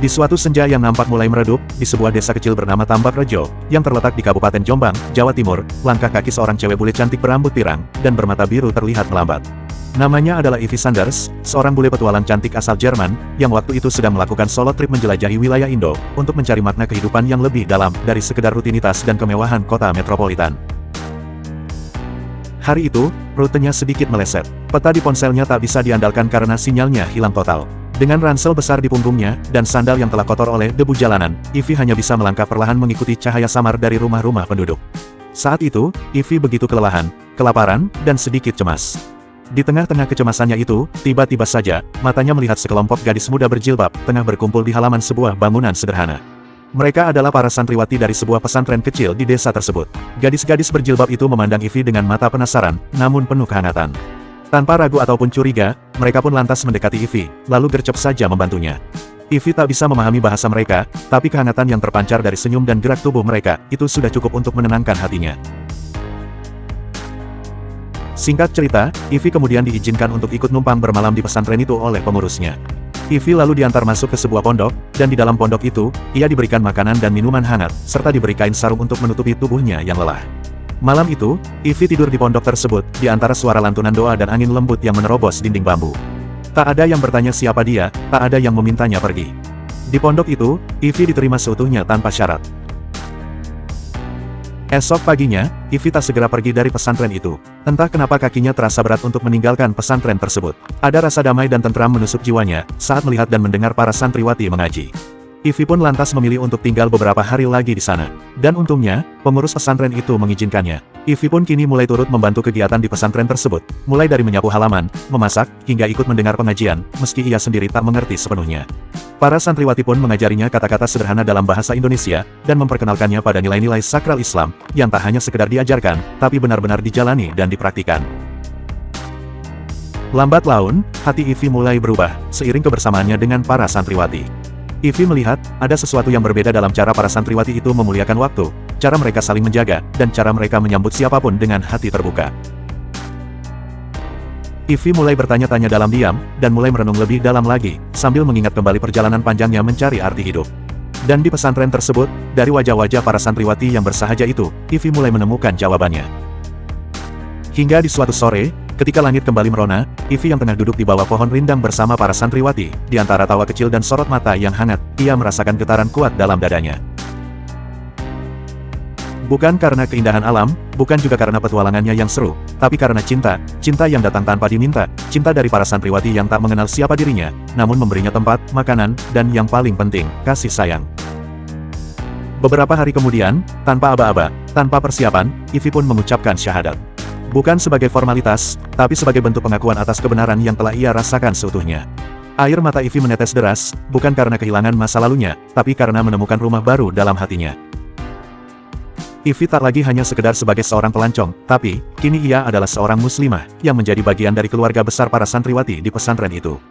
Di suatu senja yang nampak mulai meredup, di sebuah desa kecil bernama Tambak Rejo, yang terletak di Kabupaten Jombang, Jawa Timur, langkah kaki seorang cewek bule cantik berambut pirang, dan bermata biru terlihat melambat. Namanya adalah Ivy Sanders, seorang bule petualang cantik asal Jerman, yang waktu itu sedang melakukan solo trip menjelajahi wilayah Indo, untuk mencari makna kehidupan yang lebih dalam, dari sekedar rutinitas dan kemewahan kota metropolitan. Hari itu, rutenya sedikit meleset. Peta di ponselnya tak bisa diandalkan karena sinyalnya hilang total. Dengan ransel besar di punggungnya, dan sandal yang telah kotor oleh debu jalanan, Ivy hanya bisa melangkah perlahan mengikuti cahaya samar dari rumah-rumah penduduk. Saat itu, Ivy begitu kelelahan, kelaparan, dan sedikit cemas. Di tengah-tengah kecemasannya itu, tiba-tiba saja, matanya melihat sekelompok gadis muda berjilbab, tengah berkumpul di halaman sebuah bangunan sederhana. Mereka adalah para santriwati dari sebuah pesantren kecil di desa tersebut. Gadis-gadis berjilbab itu memandang Ivy dengan mata penasaran, namun penuh kehangatan. Tanpa ragu ataupun curiga, mereka pun lantas mendekati Ivy, lalu gercep saja membantunya. Ivy tak bisa memahami bahasa mereka, tapi kehangatan yang terpancar dari senyum dan gerak tubuh mereka, itu sudah cukup untuk menenangkan hatinya. Singkat cerita, Ivy kemudian diizinkan untuk ikut numpang bermalam di pesantren itu oleh pengurusnya. Ivy lalu diantar masuk ke sebuah pondok, dan di dalam pondok itu, ia diberikan makanan dan minuman hangat, serta diberi kain sarung untuk menutupi tubuhnya yang lelah. Malam itu, Ivy tidur di pondok tersebut, di antara suara lantunan doa dan angin lembut yang menerobos dinding bambu. Tak ada yang bertanya siapa dia, tak ada yang memintanya pergi. Di pondok itu, Ivy diterima seutuhnya tanpa syarat. Esok paginya, Ivy tak segera pergi dari pesantren itu. Entah kenapa kakinya terasa berat untuk meninggalkan pesantren tersebut. Ada rasa damai dan tentram menusuk jiwanya, saat melihat dan mendengar para santriwati mengaji. Ivy pun lantas memilih untuk tinggal beberapa hari lagi di sana. Dan untungnya, pengurus pesantren itu mengizinkannya. Ivy pun kini mulai turut membantu kegiatan di pesantren tersebut, mulai dari menyapu halaman, memasak, hingga ikut mendengar pengajian, meski ia sendiri tak mengerti sepenuhnya. Para santriwati pun mengajarinya kata-kata sederhana dalam bahasa Indonesia, dan memperkenalkannya pada nilai-nilai sakral Islam, yang tak hanya sekedar diajarkan, tapi benar-benar dijalani dan dipraktikkan. Lambat laun, hati Ivy mulai berubah, seiring kebersamaannya dengan para santriwati. Ivy melihat, ada sesuatu yang berbeda dalam cara para santriwati itu memuliakan waktu, cara mereka saling menjaga, dan cara mereka menyambut siapapun dengan hati terbuka. Ivy mulai bertanya-tanya dalam diam, dan mulai merenung lebih dalam lagi, sambil mengingat kembali perjalanan panjangnya mencari arti hidup. Dan di pesantren tersebut, dari wajah-wajah para santriwati yang bersahaja itu, Ivy mulai menemukan jawabannya. Hingga di suatu sore, ketika langit kembali merona, Ivy yang tengah duduk di bawah pohon rindang bersama para santriwati, di antara tawa kecil dan sorot mata yang hangat, ia merasakan getaran kuat dalam dadanya. Bukan karena keindahan alam, bukan juga karena petualangannya yang seru, tapi karena cinta, cinta yang datang tanpa diminta, cinta dari para santriwati yang tak mengenal siapa dirinya, namun memberinya tempat, makanan, dan yang paling penting, kasih sayang. Beberapa hari kemudian, tanpa aba-aba, tanpa persiapan, Ivy pun mengucapkan syahadat. Bukan sebagai formalitas, tapi sebagai bentuk pengakuan atas kebenaran yang telah ia rasakan seutuhnya. Air mata Ivy menetes deras, bukan karena kehilangan masa lalunya, tapi karena menemukan rumah baru dalam hatinya. Ivy tak lagi hanya sekedar sebagai seorang pelancong, tapi, kini ia adalah seorang muslimah, yang menjadi bagian dari keluarga besar para santriwati di pesantren itu.